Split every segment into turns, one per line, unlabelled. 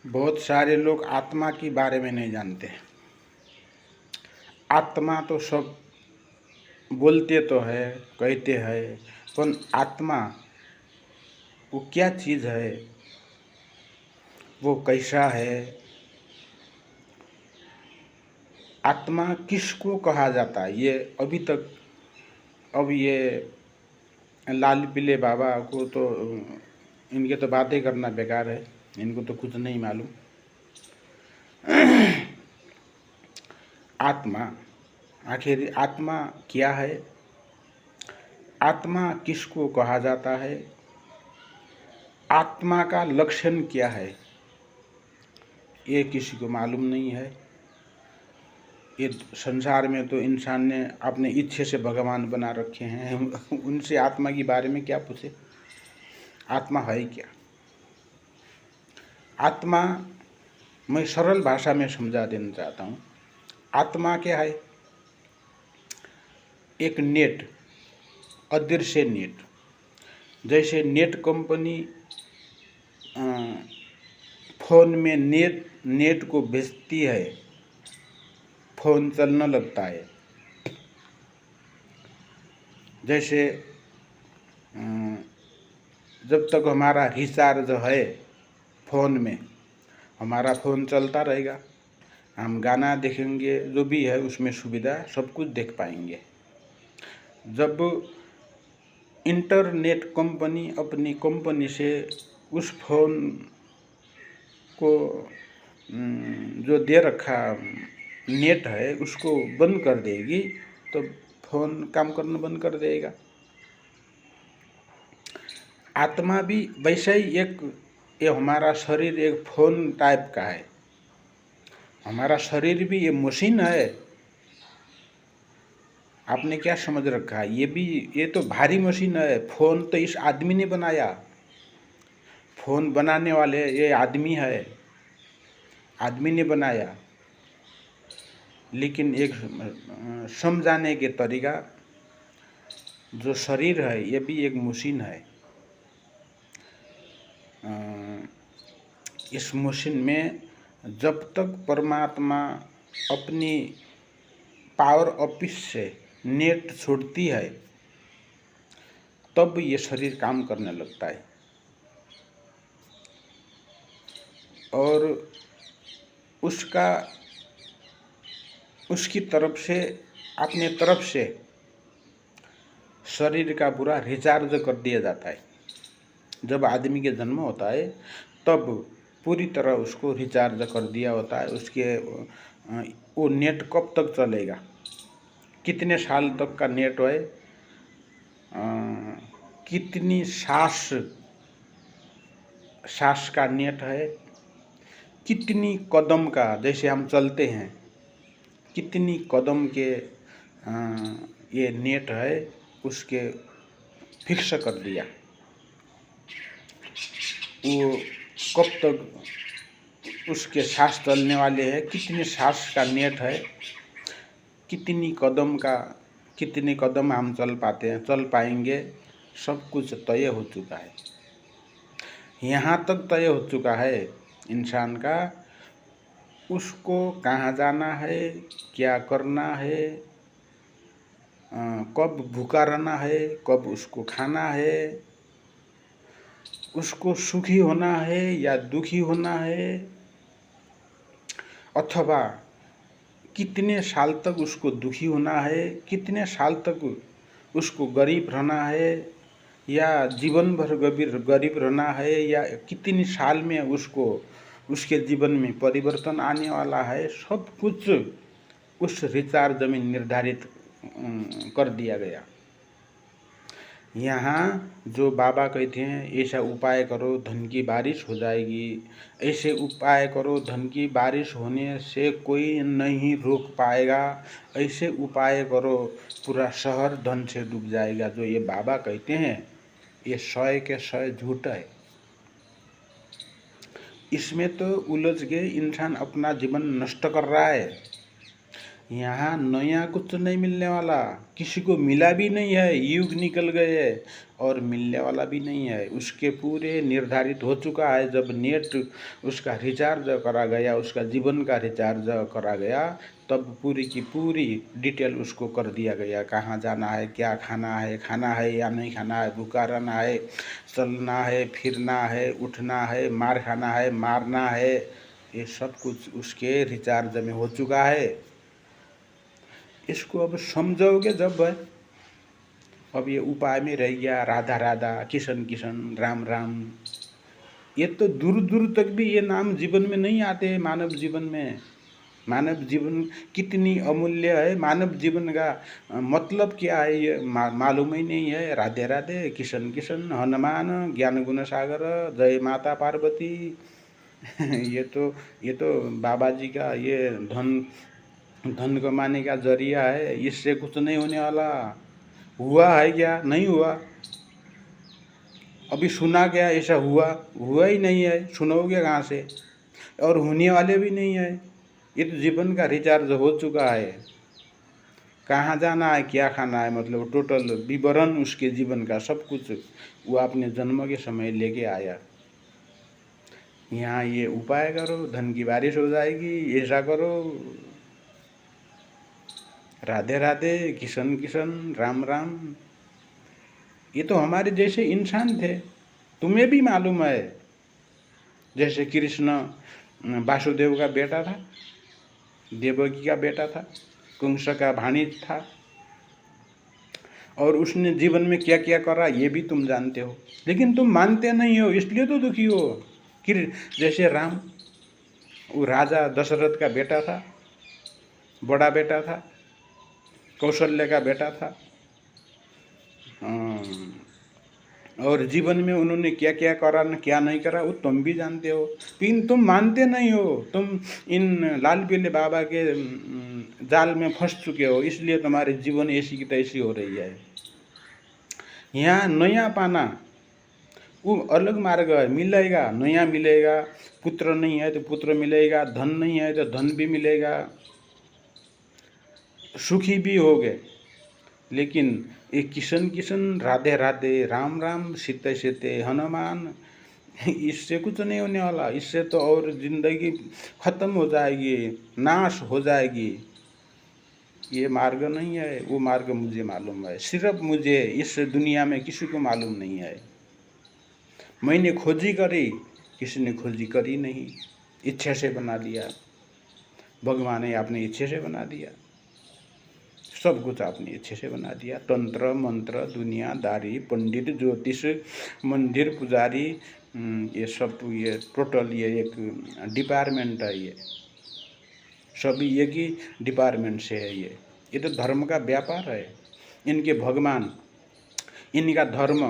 बहुत सारे लोग आत्मा के बारे में नहीं जानते। आत्मा तो सब बोलते तो है, कहते हैं, पर आत्मा वो क्या चीज़ है, वो कैसा है, आत्मा किसको कहा जाता है, ये अभी तक अब ये लाल पीले बाबा को तो इनके तो बातें करना बेकार है, इनको तो कुछ नहीं मालूम। आत्मा, आखिर आत्मा क्या है, आत्मा किसको कहा जाता है, आत्मा का लक्षण क्या है, ये किसी को मालूम नहीं है। ये संसार में तो इंसान ने अपने इच्छे से भगवान बना रखे हैं, उनसे आत्मा के बारे में क्या पूछे। आत्मा है क्या? आत्मा मैं सरल भाषा में समझा देना चाहता हूँ। आत्मा क्या है? एक नेट, अदृश्य नेट। जैसे नेट कंपनी फोन में नेट को बेचती है, फोन चलने लगता है। जैसे जब तक हमारा रिचार्ज है फ़ोन में, हमारा फ़ोन चलता रहेगा, हम गाना देखेंगे, जो भी है उसमें सुविधा सब कुछ देख पाएंगे। जब इंटरनेट कंपनी अपनी कंपनी से उस फ़ोन को जो दे रखा नेट है उसको बंद कर देगी तो फ़ोन काम करना बंद कर देगा। आत्मा भी वैसे ही ये हमारा शरीर एक फ़ोन टाइप का है। हमारा शरीर भी ये मशीन है। आपने क्या समझ रखा है? ये तो भारी मशीन है। फ़ोन तो इस आदमी ने बनाया। फ़ोन बनाने वाले ये आदमी है, आदमी ने बनाया। लेकिन एक समझाने के तरीका, जो शरीर है ये भी एक मशीन है। इस मशीन में जब तक परमात्मा अपनी पावर ऑफिस से नेट छोड़ती है तब ये शरीर काम करने लगता है। और उसकी तरफ से, अपने तरफ से शरीर का पूरा रिचार्ज कर दिया जाता है। जब आदमी के जन्म होता है तब पूरी तरह उसको रिचार्ज कर दिया होता है। उसके वो नेट कब तक चलेगा, कितने साल तक का नेट है, कितनी सांस का नेट है, कितनी कदम का, जैसे हम चलते हैं कितनी कदम के ये नेट है, उसके फिक्स कर दिया। वो कब तक उसके सांस चलने वाले हैं, कितने सांस का नेट है, कितनी कदम हम चल पाएंगे, सब कुछ तय हो चुका है। यहाँ तक तय हो चुका है इंसान का, उसको कहाँ जाना है, क्या करना है, कब भूखा रहना है, कब उसको खाना है, उसको सुखी होना है या दुखी होना है, अथवा कितने साल तक उसको दुखी होना है, कितने साल तक उसको गरीब रहना है, या जीवन भर गरीब रहना है, या कितनी साल में उसको उसके जीवन में परिवर्तन आने वाला है, सब कुछ उस रिचार्ज में निर्धारित कर दिया गया। यहाँ जो बाबा कहते हैं ऐसा उपाय करो धन की बारिश हो जाएगी, ऐसे उपाय करो धन की बारिश होने से कोई नहीं रोक पाएगा, ऐसे उपाय करो पूरा शहर धन से डूब जाएगा, जो ये बाबा कहते हैं ये 100 के 100 झूठ है। इसमें तो उलझ के इंसान अपना जीवन नष्ट कर रहा है। यहाँ नया कुछ नहीं मिलने वाला, किसी को मिला भी नहीं है, युग निकल गए और मिलने वाला भी नहीं है। उसके पूरे निर्धारित हो चुका है। जब नेट उसका रिचार्ज करा गया, उसका जीवन का रिचार्ज करा गया, तब पूरी की पूरी डिटेल उसको कर दिया गया। कहाँ जाना है, क्या खाना है या नहीं खाना है, भूखा रहना है, चलना है, फिरना है, उठना है, मार खाना है, मारना है, ये सब कुछ उसके रिचार्ज में हो चुका है। इसको अब समझोगे जब, अब ये उपाय में रह गया राधा राधा, किशन किशन, राम राम, ये तो दूर दूर तक भी ये नाम जीवन में नहीं आते। मानव जीवन में, मानव जीवन कितनी अमूल्य है, मानव जीवन का मतलब क्या है ये मालूम ही नहीं है। राधे राधे, किशन किशन, हनुमान, ज्ञान गुण सागर, जय माता पार्वती ये तो बाबा जी का ये धन कमाने का जरिया है, इससे कुछ नहीं होने वाला। हुआ है क्या? नहीं हुआ। अभी सुना क्या ऐसा हुआ ही नहीं है, सुनोगे कहाँ से? और होने वाले भी नहीं है। ये तो जीवन का रिचार्ज हो चुका है। कहाँ जाना है, क्या खाना है, मतलब टोटल विवरण उसके जीवन का सब कुछ वो अपने जन्म के समय लेके आया। यहाँ ये उपाय करो, धन की बारिश हो जाएगी, ऐसा करो, राधे राधे, किशन किशन, राम राम। ये तो हमारे जैसे इंसान थे, तुम्हें भी मालूम है। जैसे कृष्ण वासुदेव का बेटा था, देवकी का बेटा था, कंस का भाणिज था, और उसने जीवन में क्या क्या करा ये भी तुम जानते हो, लेकिन तुम मानते नहीं हो, इसलिए तो दुखी हो। जैसे राम, वो राजा दशरथ का बेटा था, बड़ा बेटा था, कौशल्य का बेटा था, और जीवन में उन्होंने क्या क्या करा न क्या नहीं करा वो तुम भी जानते हो, लेकिन तुम मानते नहीं हो। तुम इन लाल पीले बाबा के जाल में फंस चुके हो, इसलिए तुम्हारे जीवन ऐसी की तैसी हो रही है। यहाँ नया पाना वो अलग मार्ग है, मिलेगा, नया मिलेगा। पुत्र नहीं है तो पुत्र मिलेगा, धन नहीं है तो धन भी मिलेगा, सुखी भी होगे। लेकिन ये किशन किशन, राधे राधे, राम राम, सीते सीते, हनुमान, इससे कुछ नहीं होने वाला। इससे तो और जिंदगी खत्म हो जाएगी, नाश हो जाएगी। ये मार्ग नहीं है, वो मार्ग मुझे मालूम है, सिर्फ मुझे, इस दुनिया में किसी को मालूम नहीं है। मैंने खोजी करी, किसी ने खोजी करी नहीं, इच्छा से बना दिया। भगवान ने अपने इच्छे से बना दिया, सब कुछ आपने अच्छे से बना दिया। तंत्र मंत्र, दुनियादारी, पंडित, ज्योतिष, मंदिर पुजारी, ये सब ये टोटल ये एक डिपार्टमेंट है। ये सभी एक ही डिपार्टमेंट से है। ये तो धर्म का व्यापार है। इनके भगवान, इनका धर्म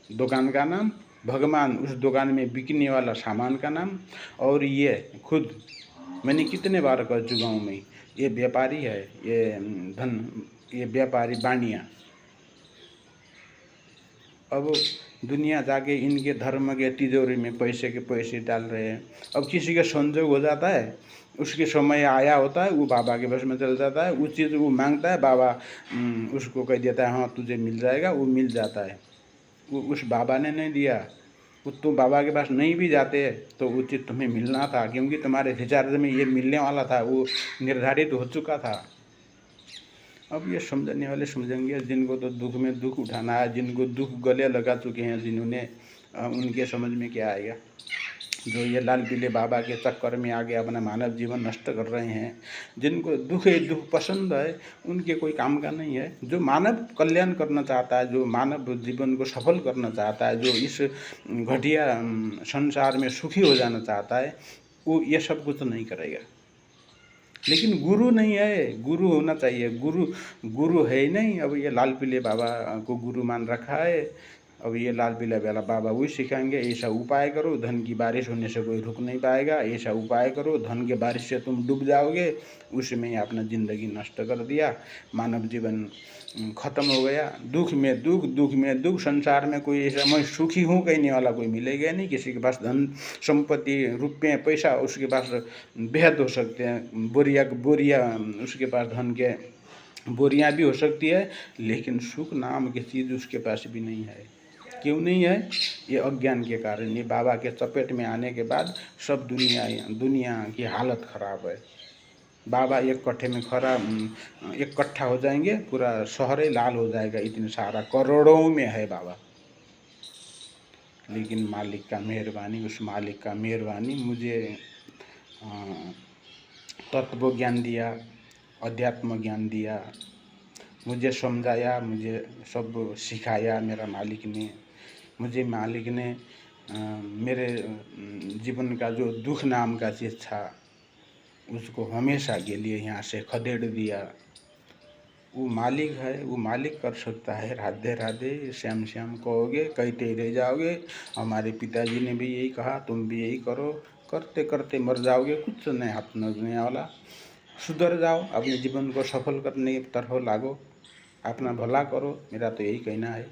दुकान का नाम, भगवान उस दुकान में बिकने वाला सामान का नाम, और ये खुद, मैंने कितने बार कह चुका हूँ मैं, ये व्यापारी है, ये धन, ये व्यापारी बानिया। अब दुनिया जाके इनके धर्म के तिजोरी में पैसे के पैसे डाल रहे हैं। अब किसी का संजोग हो जाता है, उसके समय आया होता है, वो बाबा के बस में चल जाता है, उस चीज़ वो मांगता है, बाबा उसको कह देता है हाँ तुझे मिल जाएगा, वो मिल जाता है। वो उस बाबा ने नहीं दिया, वो तुम बाबा के पास नहीं भी जाते तो वो चीज़ तुम्हें मिलना था, क्योंकि तुम्हारे रिचार्ज में ये मिलने वाला था, वो निर्धारित हो चुका था। अब ये समझने वाले समझेंगे, जिनको तो दुख में दुख उठाना है, जिनको दुख गले लगा चुके हैं जिन्होंने, उनके समझ में क्या आएगा। जो ये लाल पीले बाबा के चक्कर में आगे अपना मानव जीवन नष्ट कर रहे हैं, जिनको दुख है, दुख पसंद है, उनके कोई काम का नहीं है। जो मानव कल्याण करना चाहता है, जो मानव जीवन को सफल करना चाहता है, जो इस घटिया संसार में सुखी हो जाना चाहता है, वो ये सब कुछ नहीं करेगा। लेकिन गुरु नहीं है, गुरु होना चाहिए। गुरु है ही नहीं। अब ये लाल पीले बाबा को गुरु मान रखा है, अब ये लाल पीला वाला बाबा वही सिखाएंगे, ऐसा उपाय करो धन की बारिश होने से कोई रुक नहीं पाएगा, ऐसा उपाय करो धन के बारिश से तुम डूब जाओगे। उसमें ही अपना ज़िंदगी नष्ट कर दिया, मानव जीवन खत्म हो गया। दुख में दुख, दुख में दुख। संसार में कोई ऐसा मैं सुखी हूँ कहने वाला कोई मिलेगा नहीं। किसी के पास धन संपत्ति रुपये पैसा, उसके पास बेहद हो सकते हैं, बोरिया बोरिया उसके पास धन के बोरियां भी हो सकती है, लेकिन सुख नाम की चीज़ उसके पास भी नहीं है। क्यों नहीं है? ये अज्ञान के कारण। ये बाबा के चपेट में आने के बाद सब दुनिया की हालत खराब है। बाबा एक कट्ठे में एक कट्ठा हो जाएंगे, पूरा शहर ही लाल हो जाएगा, इतने सारा करोड़ों में है बाबा। लेकिन मालिक का मेहरबानी, उस मालिक का मेहरबानी मुझे तत्व ज्ञान दिया, अध्यात्म ज्ञान दिया, मुझे समझाया, मुझे सब सिखाया मेरा मालिक ने। मुझे मालिक ने मेरे जीवन का जो दुख नाम का चीज़ था उसको हमेशा के लिए यहाँ से खदेड़ दिया। वो मालिक है, वो मालिक कर सकता है। राधे राधे, श्याम श्याम कहोगे कहते ही रह जाओगे। हमारे पिताजी ने भी यही कहा, तुम भी यही करो, करते करते मर जाओगे, कुछ नहीं हाथ लगने वाला। सुधर जाओ, अपने जीवन को सफल करने की तरफ लागो, अपना भला करो, मेरा तो यही कहना है।